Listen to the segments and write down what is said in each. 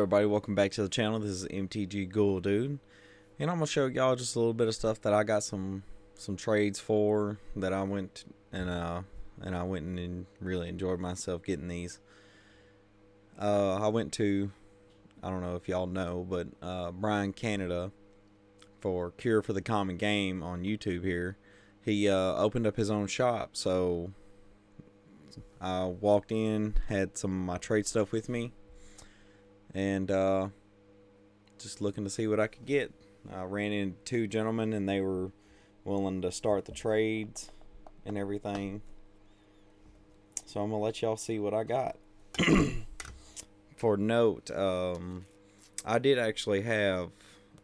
everybody, welcome back to the channel. This is MTG Ghoul Dude, and I'm gonna show y'all just a little bit of stuff that I got some trades for that I went and I went and really enjoyed myself getting these. I went to, I don't know if y'all know, but Brian Canada for Cure for the Common Game on YouTube here, he opened up his own shop. So I walked in, had some of my trade stuff with me, and just looking to see what I could get. I ran into two gentlemen and they were willing to start the trades and everything, so I'm gonna let y'all see what I got. For note, I did actually have,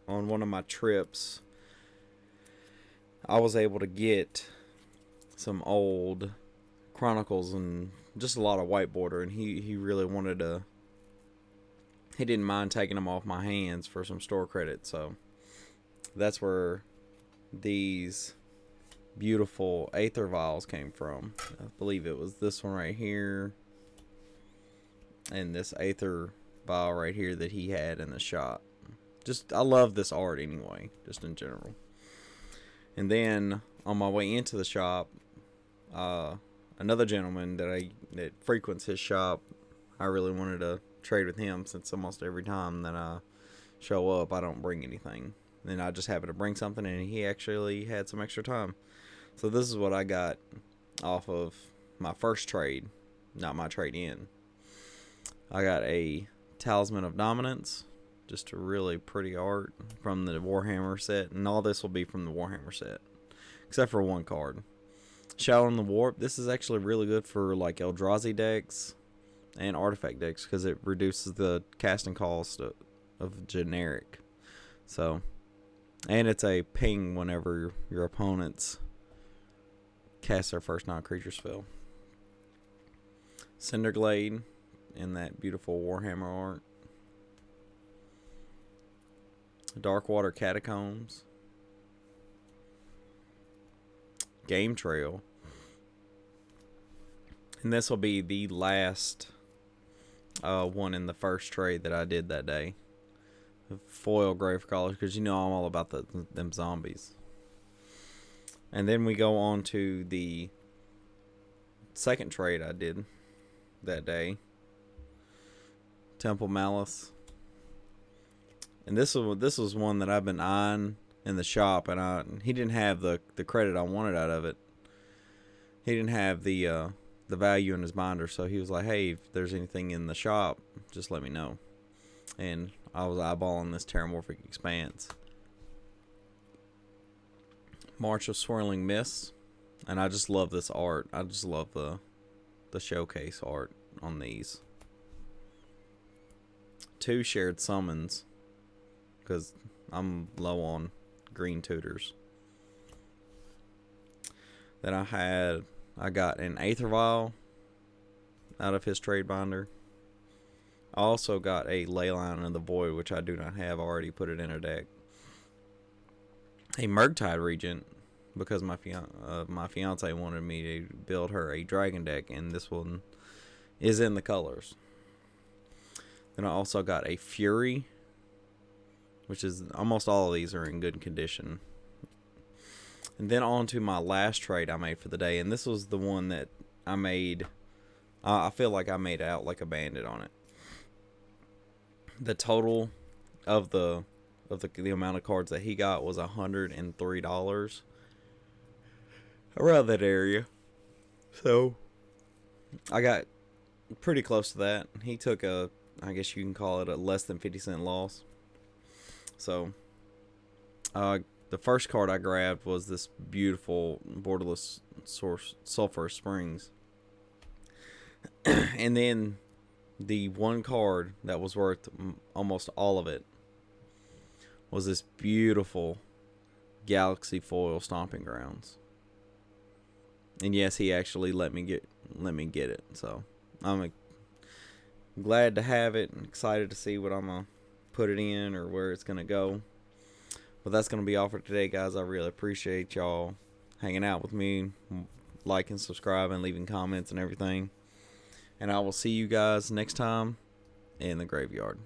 on one of my trips, I was able to get some old Chronicles and just a lot of white border, and he really wanted to, he didn't mind taking them off my hands for some store credit. So that's where these beautiful Aether Vials came from. I believe it was this one right here and this Aether Vial right here that he had in the shop. Just, I love this art anyway, just in general. And then on my way into the shop, another gentleman that frequents his shop, I really wanted to trade with him, since almost every time that I show up I don't bring anything, and I just happen to bring something, and he actually had some extra time. So this is what I got off of my first trade, not my trade in. I got a Talisman of Dominance, just a really pretty art from the Warhammer set, and all this will be from the Warhammer set except for one card. Shadow in the Warp. This is actually really good for like Eldrazi decks and artifact decks because it reduces the casting cost of generic. So, and it's a ping whenever your opponents cast their first non-creature spell. Cinderglade in that beautiful Warhammer art. Darkwater Catacombs. Game Trail. And this will be the last one in the first trade that I did that day. Foil Gravecrawlers, because you know I'm all about them zombies. And then we go on to the second trade I did that day. Temple Malice. And this was one that I've been eyeing in the shop, and he didn't have the credit I wanted out of it. He didn't have the value in his binder, so he was like, hey, if there's anything in the shop, just let me know. And I was eyeballing this Terramorphic Expanse. March of Swirling Mists, and I just love this art. I just love the showcase art on these. 2 Shared Summons, because I'm low on green tutors. Then I got an Aether Vial out of his trade binder. I also got a Leyline of the Void, which I do not have. I already put it in a deck. A Murktide Regent, because my fiance wanted me to build her a dragon deck, and this one is in the colors. Then I also got a Fury, which is, almost all of these are in good condition. And then on to my last trade I made for the day, and this was the one that I made. I feel like I made out like a bandit on it. The total of the amount of cards that he got was $103, around that area. So I got pretty close to that. He took a, I guess you can call it a less than 50-cent loss. So the first card I grabbed was this beautiful Borderless Sulphur Springs. And then the one card that was worth almost all of it was this beautiful Galaxy Foil Stomping Grounds. And yes, he actually let me get it. So I'm glad to have it and excited to see what I'm gonna put it in or where it's gonna go. But that's gonna be all for today, guys. I really appreciate y'all hanging out with me, liking, subscribing, leaving comments and everything. And I will see you guys next time in the graveyard.